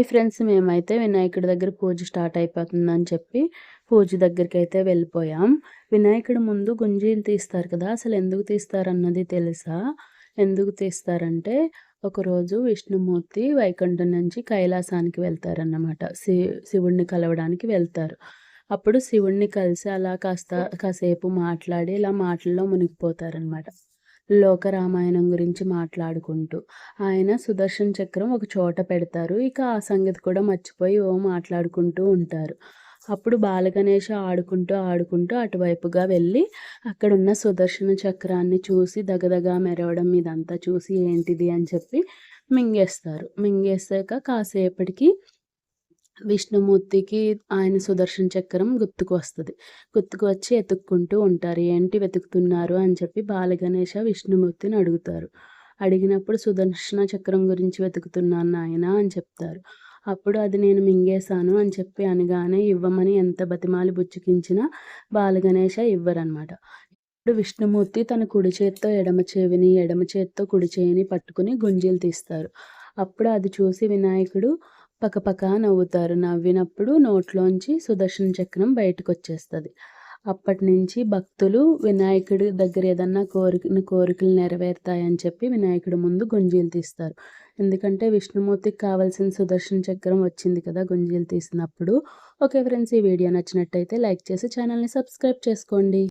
Friends మేమైతే వినాయకుడి దగ్గర పూజ స్టార్ట్ అయిపోతుందని చెప్పి పూజ దగ్గరికైతే వెళ్ళిపోయాం. వినాయకుడి ముందు గుంజీలు తీస్తారు కదా! అసలు ఎందుకు తీస్తారన్నది తెలుసా? ఎందుకు తీస్తారంటే ఒకరోజు విష్ణుమూర్తి వైకుంఠం నుంచి కైలాసానికి వెళ్తారన్నమాట. శివుడిని కలవడానికి వెళ్తారు. అప్పుడు శివుడిని కలిసి అలా కాసేపు మాట్లాడి ఇలా మాటల్లో మునిగిపోతారనమాట. లోకరామాయణం గురించి మాట్లాడుకుంటూ. ఆయన సుదర్శన చక్రం ఒక చోట పెడతారు. ఇక ఆ సంగతి కూడా మర్చిపోయి మాట్లాడుకుంటూ ఉంటారు. అప్పుడు బాలగణేష ఆడుకుంటూ అటువైపుగా వెళ్ళి అక్కడున్న సుదర్శన చక్రాన్ని చూసి దగదగా మెరవడం ఇదంతా చూసి ఏంటిది అని చెప్పి మింగేస్తారు. మింగేసాక కాసేపటికి విష్ణుమూర్తికి ఆయన సుదర్శన చక్రం గుర్తుకు వస్తది. గుర్తుకు వచ్చి ఎతుక్కుంటూ ఉంటారు. ఏంటి వెతుకుతున్నారు అని చెప్పి బాలగణేష విష్ణుమూర్తిని అడుగుతారు. అడిగినప్పుడు సుదర్శన చక్రం గురించి వెతుకుతున్నాను నాయనా అని చెప్తారు. అప్పుడు అది నేను మింగేశాను అని చెప్పి అనగానే ఇవ్వమని ఎంత బతిమాలి బుచ్చికించినా బాలగణేష ఇవ్వరనమాట. ఇప్పుడు విష్ణుమూర్తి తన కుడి చేత్తో ఎడమ చెవిని, ఎడమ చేత్తో కుడి చేయిని పట్టుకుని గుంజీలు తీస్తారు. అప్పుడు అది చూసి వినాయకుడు పకపకా నవ్వుతారు. నవ్వినప్పుడు నోట్లోంచి సుదర్శన చక్రం బయటకొచ్చేస్తది. అప్పటినుంచి భక్తులు వినాయకుడి దగ్గర ఏదన్నా కోరికలు నెరవేరుతాయని చెప్పి వినాయకుడి ముందు గుంజీలు తీస్తారు. ఎందుకంటే విష్ణుమూర్తికి కావాల్సిన సుదర్శన చక్రం వచ్చింది కదా! గుంజీలు తీసినప్పుడు. ఓకే ఫ్రెండ్స్, ఈ వీడియో నచ్చినట్టయితే లైక్ చేసి ఛానల్‌ని సబ్స్క్రైబ్ చేసుకోండి.